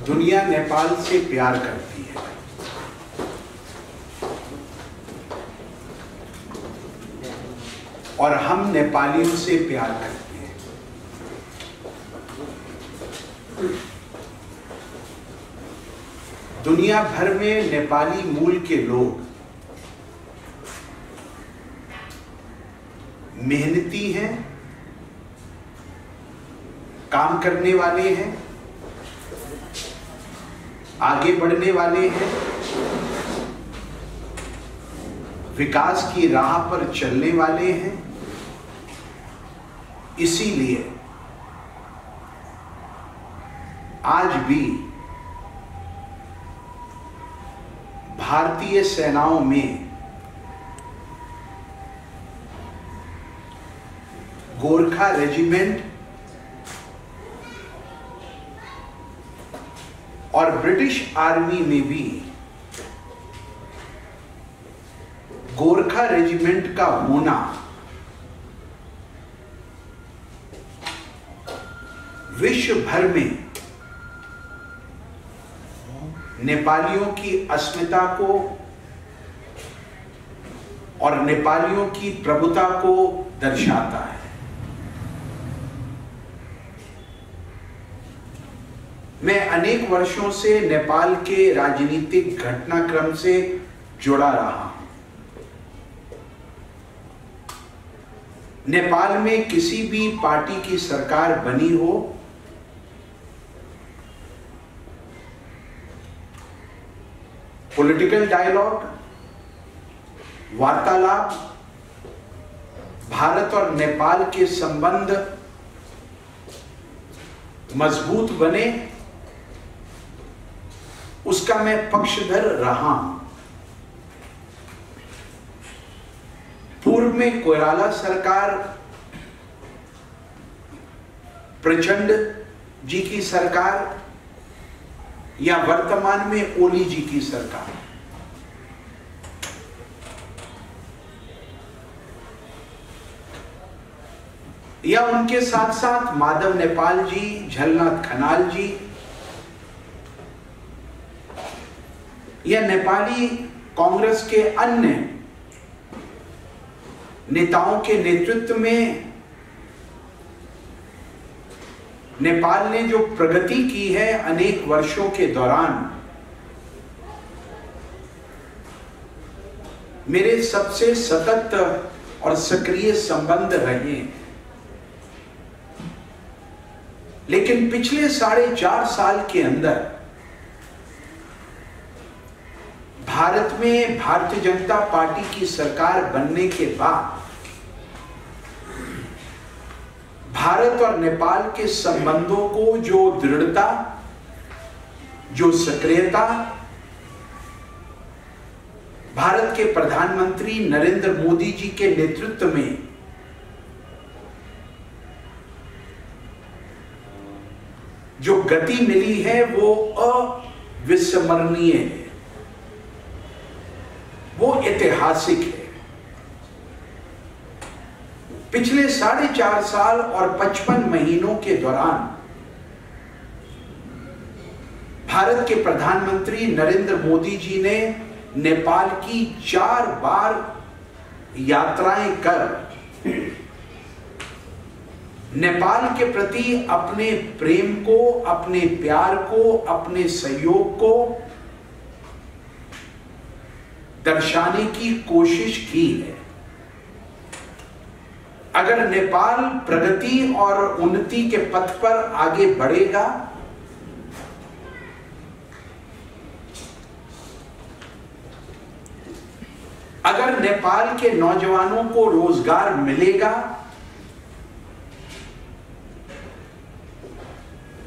दुनिया नेपाल से प्यार करती है। और हम नेपालियों से प्यार करते हैं। दुनिया भर में नेपाली मूल के लोग मेहनती हैं, काम करने वाले हैं, आगे बढ़ने वाले हैं, विकास की राह पर चलने वाले हैं। इसीलिए आज भी भारतीय सेनाओं में गोरखा रेजिमेंट और ब्रिटिश आर्मी में भी गोरखा रेजिमेंट का होना विश्व भर में नेपालियों की अस्मिता को और नेपालियों की प्रभुता को दर्शाता है। मैं अनेक वर्षों से नेपाल के राजनीतिक घटनाक्रम से जुड़ा रहा हूं। नेपाल में किसी भी पार्टी की सरकार बनी हो, पॉलिटिकल डायलॉग, वार्तालाप, भारत और नेपाल के संबंध मजबूत बने, उसका मैं पक्षधर रहा हूं। पूर्व में कोइराला सरकार, प्रचंड जी की सरकार या वर्तमान में ओली जी की सरकार, या उनके साथ साथ माधव नेपाल जी, झलनाथ खनाल जी, या नेपाली कांग्रेस के अन्य नेताओं के नेतृत्व में नेपाल ने जो प्रगति की है अनेक वर्षों के दौरान, मेरे सबसे सतत और सक्रिय संबंध रहे हैं। लेकिन पिछले 4.5 साल के अंदर भारत में भारतीय जनता पार्टी की सरकार बनने के बाद भारत और नेपाल के संबंधों को जो दृढ़ता, जो सक्रियता भारत के प्रधानमंत्री नरेंद्र मोदी जी के नेतृत्व में जो गति मिली है वो अविस्मरणीय है, वो ऐतिहासिक है। पिछले 4.5 साल और 55 महीनों के दौरान भारत के प्रधानमंत्री नरेंद्र मोदी जी ने नेपाल की 4 बार यात्राएं कर नेपाल के प्रति अपने प्रेम को, अपने प्यार को, अपने सहयोग को दर्शाने की कोशिश की है। अगर नेपाल प्रगति और उन्नति के पथ पर आगे बढ़ेगा, अगर नेपाल के नौजवानों को रोजगार मिलेगा,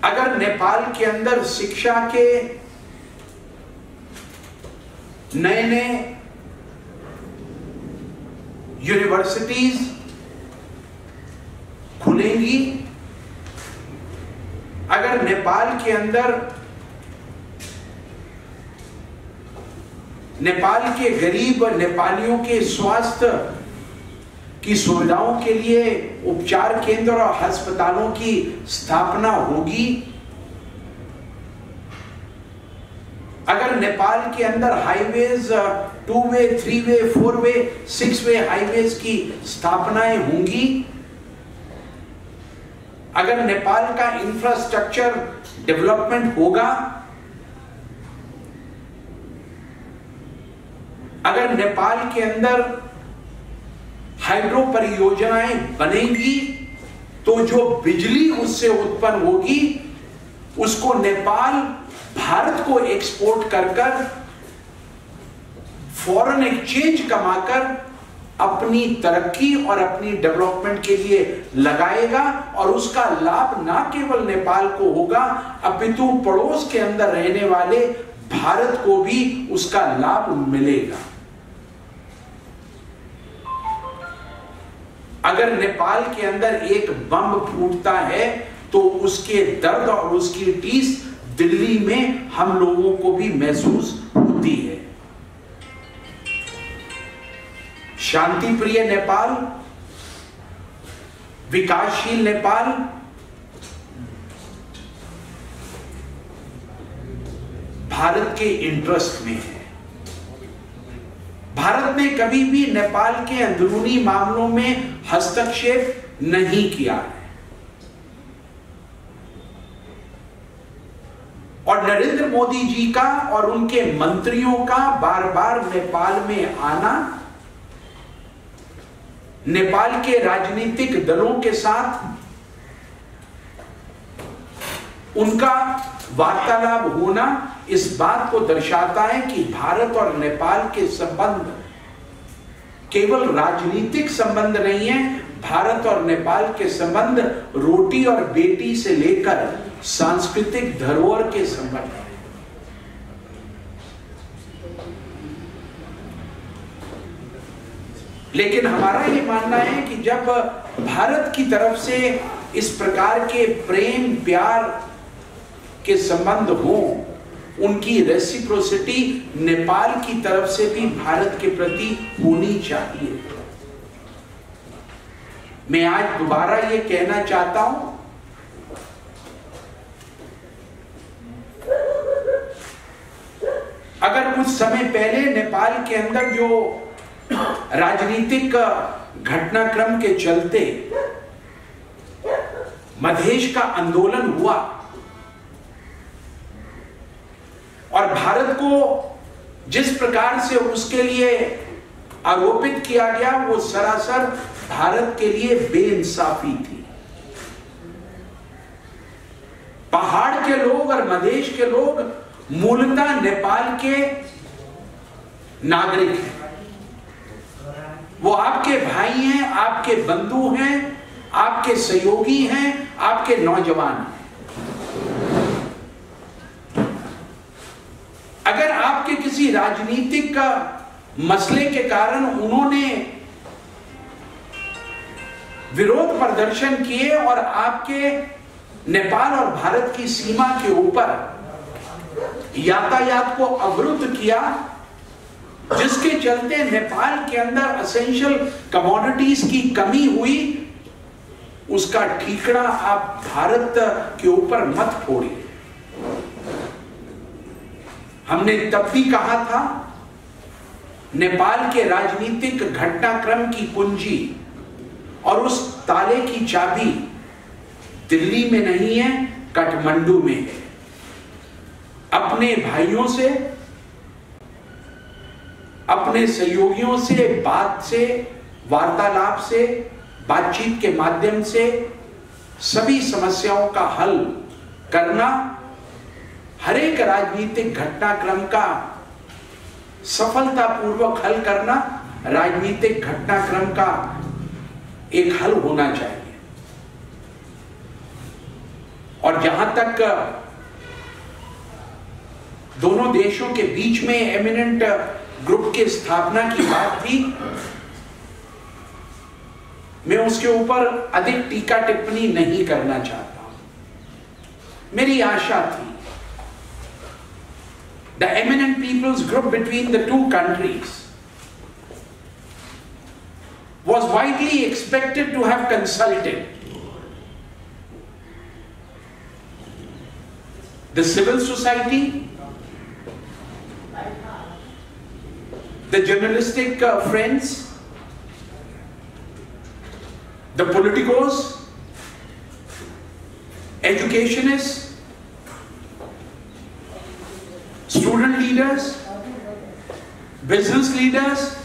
अगर नेपाल के अंदर शिक्षा के नए नए यूनिवर्सिटीज खुलेंगी, अगर नेपाल के अंदर नेपाल के गरीब नेपालियों के स्वास्थ्य की सुविधाओं के लिए उपचार केंद्र और अस्पतालों की स्थापना होगी, अगर नेपाल के अंदर हाईवेज 2 वे, 3 वे, 4 वे, 6 वे हाईवेज की स्थापनाएं होंगी, अगर नेपाल का इंफ्रास्ट्रक्चर डेवलपमेंट होगा, अगर नेपाल के अंदर हाइड्रो परियोजनाएं बनेंगी, तो जो बिजली उससे उत्पन्न होगी उसको नेपाल भारत को एक्सपोर्ट कर कर फॉरेन एक्सचेंज कमाकर अपनी तरक्की और अपनी डेवलपमेंट के लिए लगाएगा, और उसका लाभ ना केवल नेपाल को होगा अपितु पड़ोस के अंदर रहने वाले भारत को भी उसका लाभ मिलेगा। अगर नेपाल के अंदर एक बम फूटता है तो उसके दर्द और उसकी टीस दिल्ली में हम लोगों को भी महसूस होती है। शांति प्रिय नेपाल, विकासशील नेपाल, भारत के इंटरेस्ट में है। भारत ने कभी भी नेपाल के अंदरूनी मामलों में हस्तक्षेप नहीं किया है, और नरेंद्र मोदी जी का और उनके मंत्रियों का बार बार नेपाल में आना, नेपाल के राजनीतिक दलों के साथ उनका वार्तालाप होना इस बात को दर्शाता है कि भारत और नेपाल के संबंध केवल राजनीतिक संबंध नहीं है, भारत और नेपाल के संबंध रोटी और बेटी से लेकर सांस्कृतिक धरोहर के संबंध है। लेकिन हमारा ये मानना है कि जब भारत की तरफ से इस प्रकार के प्रेम प्यार के संबंध हो, उनकी रेसिप्रोसिटी नेपाल की तरफ से भी भारत के प्रति होनी चाहिए। मैं आज दोबारा ये कहना चाहता हूं, अगर कुछ समय पहले नेपाल के अंदर जो राजनीतिक घटनाक्रम के चलते मधेश का आंदोलन हुआ और भारत को जिस प्रकार से उसके लिए आरोपित किया गया, वो सरासर भारत के लिए बेइंसाफी थी। पहाड़ के लोग और मधेश के लोग मूलतः नेपाल के नागरिक हैं, वो आपके भाई हैं, आपके बंधु हैं, आपके सहयोगी हैं, आपके नौजवान हैं। अगर आपके किसी राजनीतिक मसले के कारण उन्होंने विरोध प्रदर्शन किए और आपके नेपाल और भारत की सीमा के ऊपर यातायात को अवरुद्ध किया, जिसके चलते नेपाल के अंदर एसेंशियल कमोडिटीज की कमी हुई, उसका ठीकरा आप भारत के ऊपर मत फोड़िए। हमने तब भी कहा था, नेपाल के राजनीतिक घटनाक्रम की कुंजी और उस ताले की चाबी दिल्ली में नहीं है, काठमांडू में है। अपने भाइयों से, अपने सहयोगियों से वार्तालाप से, बातचीत के माध्यम से सभी समस्याओं का हल करना, हर एक राजनीतिक घटनाक्रम का सफलतापूर्वक हल करना राजनीतिक घटनाक्रम का एक हल होना चाहिए। और जहां तक दोनों देशों के बीच में एमिनेंट ग्रुप की स्थापना की बात थी, मैं उसके ऊपर अधिक टीका टिप्पणी नहीं करना चाहता। मेरी आशा थी the eminent people's group between the two countries was widely expected to have consulted the civil society, the journalistic friends, the politicos, educationists, student leaders, business leaders,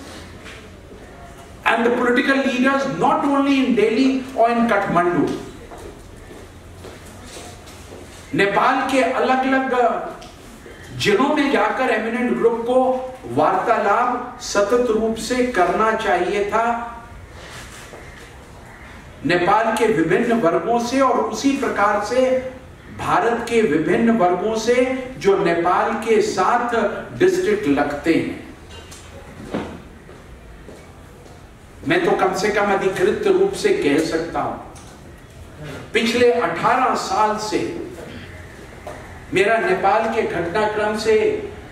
and the political leaders not only in Delhi or in Kathmandu. Nepal के अलग अलग जिलों में जाकर eminent group को वार्तालाप सतत रूप से करना चाहिए था नेपाल के विभिन्न वर्गों से, और उसी प्रकार से भारत के विभिन्न वर्गों से जो नेपाल के साथ डिस्ट्रिक्ट लगते हैं। मैं तो कम से कम अधिकृत रूप से कह सकता हूं, पिछले 18 साल से मेरा नेपाल के घटनाक्रम से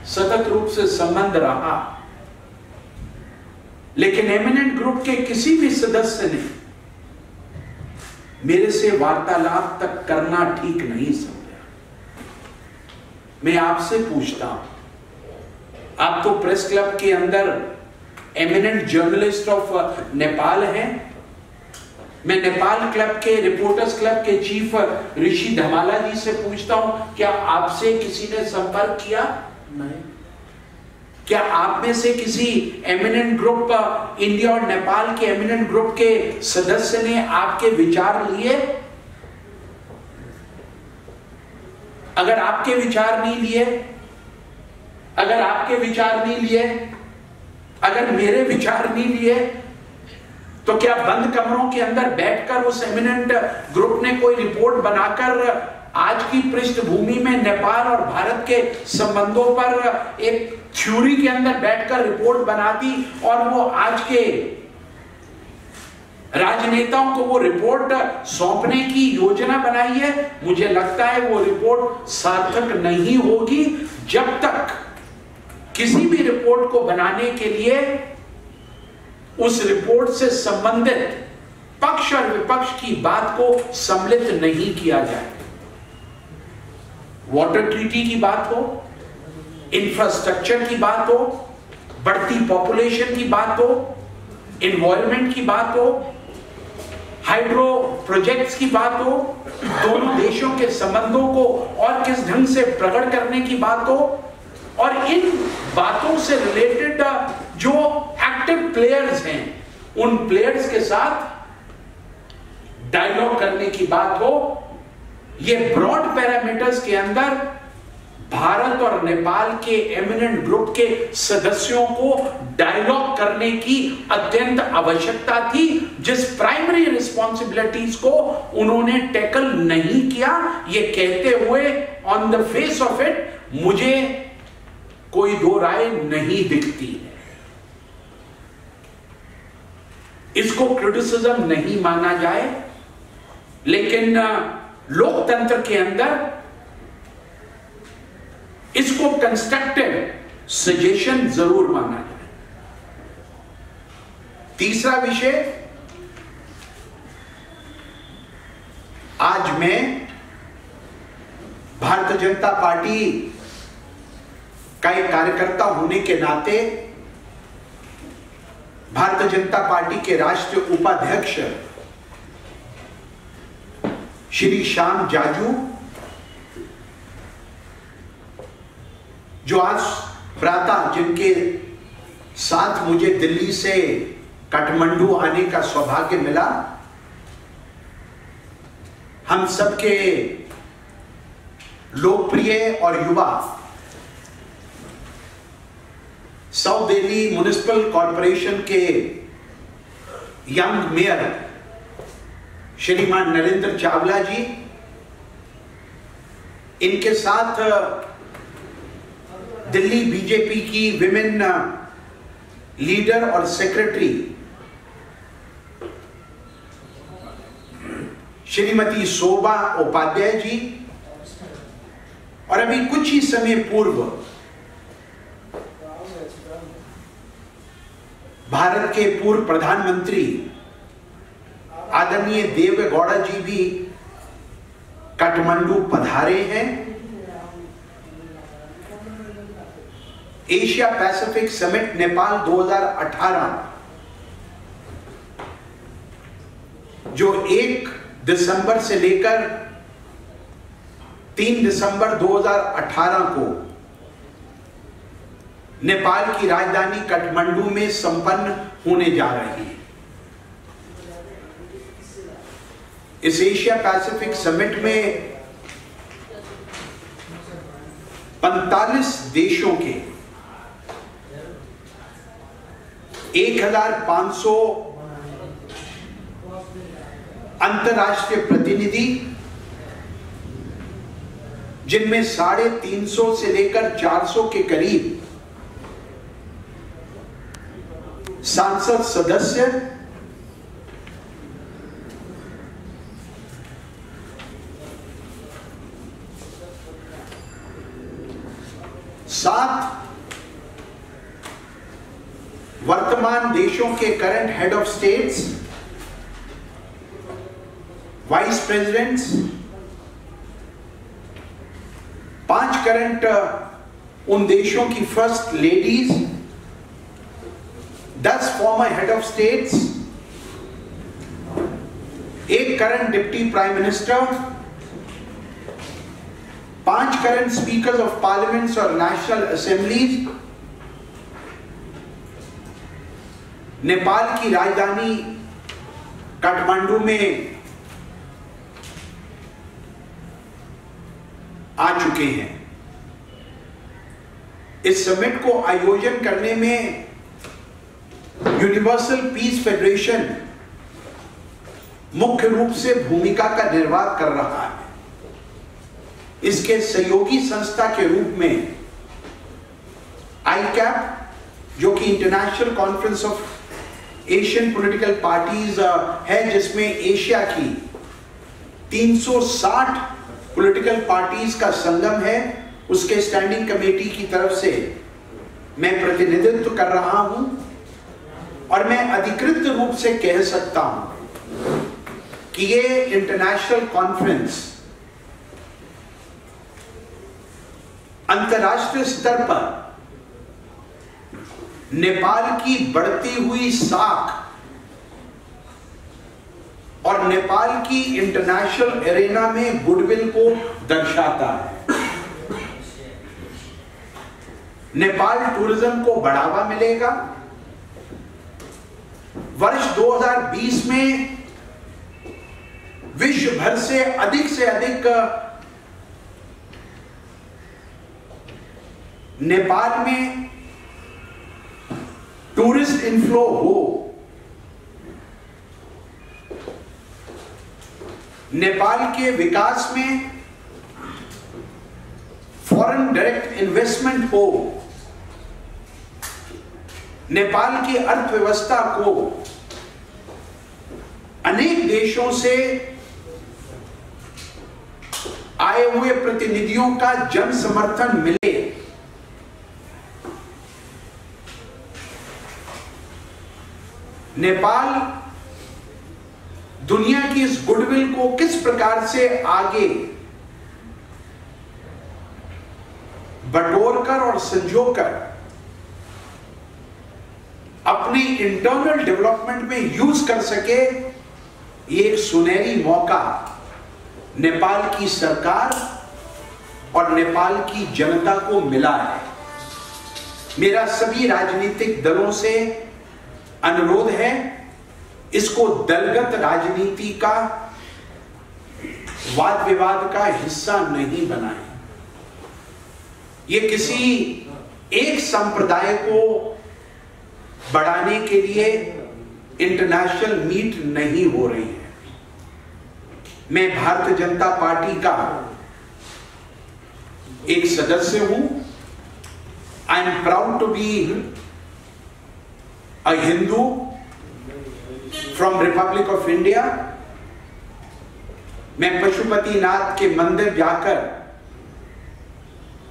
सतत रूप से संबंध रहा, लेकिन एमिनेंट ग्रुप के किसी भी सदस्य ने मेरे से वार्तालाप तक करना ठीक नहीं समझा। मैं आपसे पूछता हूं, आप तो प्रेस क्लब के अंदर एमिनेंट जर्नलिस्ट ऑफ नेपाल हैं। मैं नेपाल क्लब के, रिपोर्टर्स क्लब के चीफ ऋषि धमाला जी से पूछता हूं, क्या आपसे किसी ने संपर्क किया? नहीं। क्या आप में से किसी एमिनेंट ग्रुप, इंडिया और नेपाल के एमिनेंट ग्रुप के सदस्य ने आपके विचार लिए? अगर आपके विचार नहीं लिए, अगर मेरे विचार नहीं लिए, तो क्या बंद कमरों के अंदर बैठकर उस एमिनेंट ग्रुप ने कोई रिपोर्ट बनाकर आज की पृष्ठभूमि में नेपाल और भारत के संबंधों पर एक थ्योरी के अंदर बैठकर रिपोर्ट बना दी और वो आज के राजनेताओं को वो रिपोर्ट सौंपने की योजना बनाई है? मुझे लगता है वो रिपोर्ट सार्थक नहीं होगी जब तक किसी भी रिपोर्ट को बनाने के लिए उस रिपोर्ट से संबंधित पक्ष और विपक्ष की बात को सम्मिलित नहीं किया जाए। वाटर ट्रीटी की बात हो, इंफ्रास्ट्रक्चर की बात हो, बढ़ती पॉपुलेशन की बात हो, एनवायरनमेंट की बात हो, हाइड्रो प्रोजेक्ट्स की बात हो, दोनों देशों के संबंधों को और किस ढंग से प्रकट करने की बात हो, और इन बातों से रिलेटेड जो एक्टिव प्लेयर्स हैं उन प्लेयर्स के साथ डायलॉग करने की बात हो। ये ब्रॉड पैरामीटर्स के अंदर भारत और नेपाल के एमिनेंट ग्रुप के सदस्यों को डायलॉग करने की अत्यंत आवश्यकता थी, जिस प्राइमरी रिस्पॉन्सिबिलिटीज को उन्होंने टैकल नहीं किया। ये कहते हुए on the face of it मुझे कोई दो राय नहीं दिखती है। इसको क्रिटिसिज्म नहीं माना जाए, लेकिन लोकतंत्र के अंदर इसको कंस्ट्रक्टिव सजेशन जरूर माना जाए। तीसरा विषय, आज मैं भारतीय जनता पार्टी का एक कार्यकर्ता होने के नाते भारतीय जनता पार्टी के राष्ट्रीय उपाध्यक्ष श्री श्याम जाजू, जो आज प्रातः जिनके साथ मुझे दिल्ली से काठमांडू आने का सौभाग्य मिला, हम सबके लोकप्रिय और युवा साउथ दिल्ली म्युनिसिपल कॉरपोरेशन के यंग मेयर श्रीमान नरेंद्र चावला जी, इनके साथ दिल्ली बीजेपी की विमेन लीडर और सेक्रेटरी श्रीमती शोभा उपाध्याय जी, और अभी कुछ ही समय पूर्व भारत के पूर्व प्रधानमंत्री आदरणीय देवेगौड़ा जी भी काठमांडू पधारे हैं। एशिया पैसिफिक समिट नेपाल 2018, जो 1 दिसंबर से लेकर 3 दिसंबर 2018 को नेपाल की राजधानी काठमांडू में संपन्न होने जा रही है। इस एशिया पैसिफिक समिट में 45 देशों के 1500 अंतर्राष्ट्रीय प्रतिनिधि, जिनमें 350 से लेकर 400 के करीब सांसद सदस्य, सात वर्तमान देशों के current head of states, vice presidents, 5 current उन देशों की first ladies, 10 former head of states, 1 current deputy prime minister, 5 current speakers of parliaments और नेशनल असेंबलीज, नेपाल की राजधानी काठमांडू में आ चुके हैं। इस समिट को आयोजन करने में यूनिवर्सल पीस फेडरेशन मुख्य रूप से भूमिका का निर्वाह कर रहा है। इसके सहयोगी संस्था के रूप में आईकैप, जो कि international conference of Asian political parties है, जिसमें एशिया की 360 पॉलिटिकल पार्टीज का संगम है, उसके स्टैंडिंग कमेटी की तरफ से मैं प्रतिनिधित्व कर रहा हूं। और मैं अधिकृत रूप से कह सकता हूं कि ये इंटरनेशनल कॉन्फ्रेंस अंतर्राष्ट्रीय स्तर पर नेपाल की बढ़ती हुई साख और नेपाल की इंटरनेशनल एरेना में गुडविल को दर्शाता है। नेपाल टूरिज्म को बढ़ावा मिलेगा। वर्ष 2020 में विश्व भर से अधिक नेपाल में टूरिस्ट इनफ्लो हो। नेपाल के विकास में फॉरेन डायरेक्ट इन्वेस्टमेंट हो। नेपाल की अर्थव्यवस्था को अनेक देशों से आए हुए प्रतिनिधियों का जन समर्थन मिले। नेपाल दुनिया की इस गुडविल को किस प्रकार से आगे बटोरकर और संजोकर अपने इंटरनल डेवलपमेंट में यूज कर सके, ये एक सुनहरी मौका नेपाल की सरकार और नेपाल की जनता को मिला है। मेरा सभी राजनीतिक दलों से अनुरोध है, इसको दलगत राजनीति का वाद विवाद का हिस्सा नहीं बनाएं। ये किसी एक संप्रदाय को बढ़ाने के लिए इंटरनेशनल मीट नहीं हो रही है। मैं भारतीय जनता पार्टी का एक सदस्य हूं। I am proud to be a Hindu from republic of India. मैं पशुपतिनाथ के मंदिर जाकर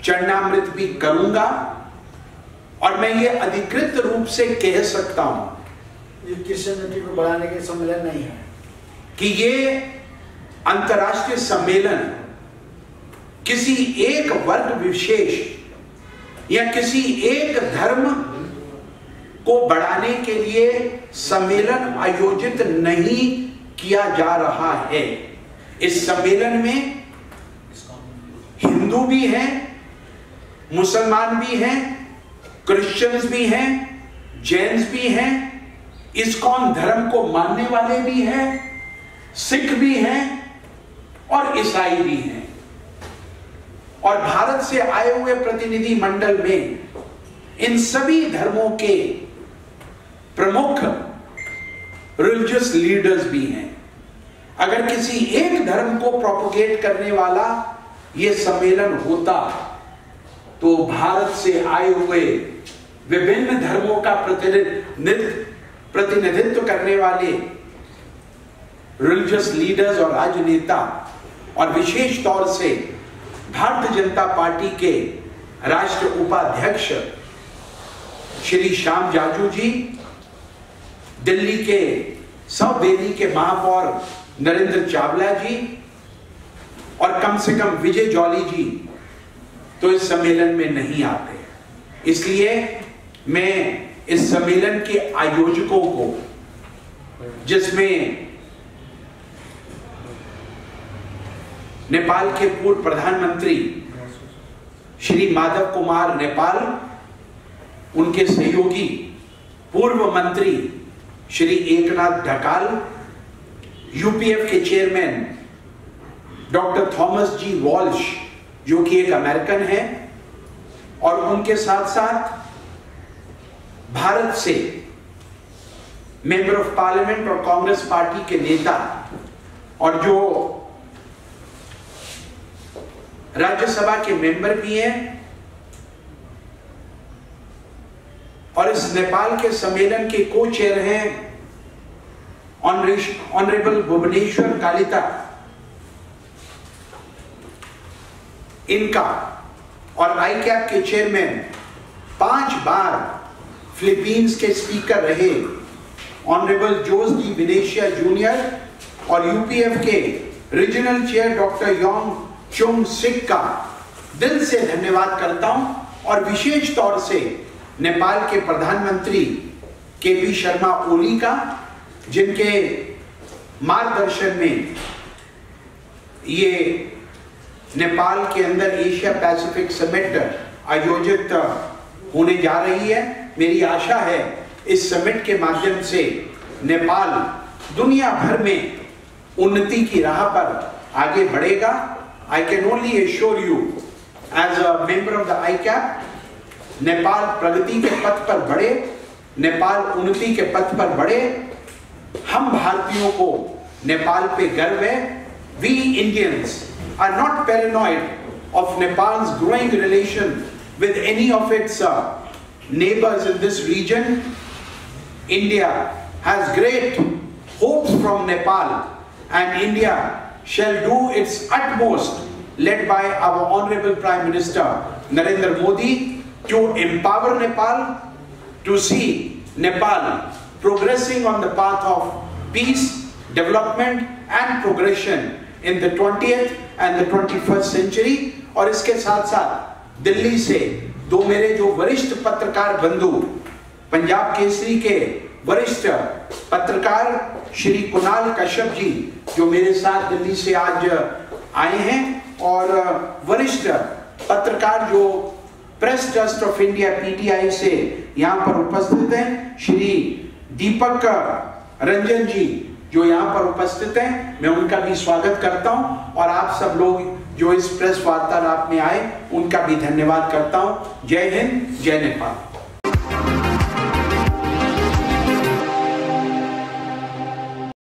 चरणामृत भी करूंगा और मैं ये अधिकृत रूप से कह सकता हूं, ये क्रिश्चियनिटी को बढ़ाने के सम्मेलन नहीं है कि ये अंतर्राष्ट्रीय सम्मेलन किसी एक वर्ग विशेष या किसी एक धर्म को बढ़ाने के लिए सम्मेलन आयोजित नहीं किया जा रहा है। इस सम्मेलन में हिंदू भी हैं, मुसलमान भी हैं, क्रिश्चियंस भी हैं, जैन्स भी हैं, इस्कॉन धर्म को मानने वाले भी हैं, सिख भी हैं और ईसाई भी हैं। और भारत से आए हुए प्रतिनिधि मंडल में इन सभी धर्मों के प्रमुख रिलीजियस लीडर्स भी हैं। अगर किसी एक धर्म को प्रोपोगेट करने वाला यह सम्मेलन होता तो भारत से आए हुए विभिन्न धर्मों का प्रतिनिधित्व करने वाले रिलीजियस लीडर्स और राजनेता और विशेष तौर से भारतीय जनता पार्टी के राष्ट्रीय उपाध्यक्ष श्री श्याम जाजू जी, दिल्ली के साउथ दिल्ली के महापौर नरेंद्र चावला जी और कम से कम विजय जॉली जी तो इस सम्मेलन में नहीं आते। इसलिए मैं इस सम्मेलन के आयोजकों को, जिसमें नेपाल के पूर्व प्रधानमंत्री श्री माधव कुमार नेपाल, उनके सहयोगी पूर्व मंत्री श्री एकनाथ ढकाल, यूपीएफ के चेयरमैन डॉक्टर थॉमस जी वॉल्श जो कि एक अमेरिकन है, और उनके साथ साथ भारत से मेंबर ऑफ पार्लियामेंट और कांग्रेस पार्टी के नेता और जो राज्यसभा के मेंबर भी हैं, और इस नेपाल के सम्मेलन के को चेयर हैं ऑनरेबल भुवनेश्वर कालिता, इनका, और आईकैप के चेयरमैन 5 बार फिलीपींस के स्पीकर रहे ऑनरेबल जोस डी विनेशिया जूनियर, और यूपीएफ के रीजनल चेयर डॉक्टर योंग चुंग सिक का दिल से धन्यवाद करता हूं। और विशेष तौर से नेपाल के प्रधानमंत्री केपी शर्मा ओली का, जिनके मार्गदर्शन में ये नेपाल के अंदर एशिया पैसिफिक समिट आयोजित होने जा रही है। मेरी आशा है इस समिट के माध्यम से नेपाल दुनिया भर में उन्नति की राह पर आगे बढ़ेगा। I can only assure you as a member of the ICAP, Nepal प्रगति के पथ पर बढ़े, नेपाल उन्नति के पथ पर बढ़े। हम भारतीयों को नेपाल पे गर्व है। We Indians are not paranoid of Nepal's growing relation with any of its neighbors in this region. India has great hopes from Nepal, and India shall do its utmost, led by our Honorable Prime Minister Narendra Modi, to empower Nepal, to see Nepal progressing on the path of peace, development and progression in the 20th and the 21st century। और इसके साथ साथ दिल्ली से दो मेरे जो वरिष्ठ पत्रकार बंधु, पंजाब केसरी के वरिष्ठ पत्रकार श्री कुणाल कश्यप जी, जो मेरे साथ दिल्ली से आज आए हैं, और वरिष्ठ पत्रकार जो press trust of India PTI से यहाँ पर उपस्थित हैं, श्री दीपक रंजन जी जो यहाँ पर उपस्थित हैं, मैं उनका भी स्वागत करता हूँ। और आप सब लोग जो इस प्रेस वार्तालाप में आए उनका भी धन्यवाद करता हूँ। जय हिंद, जय नेपाल।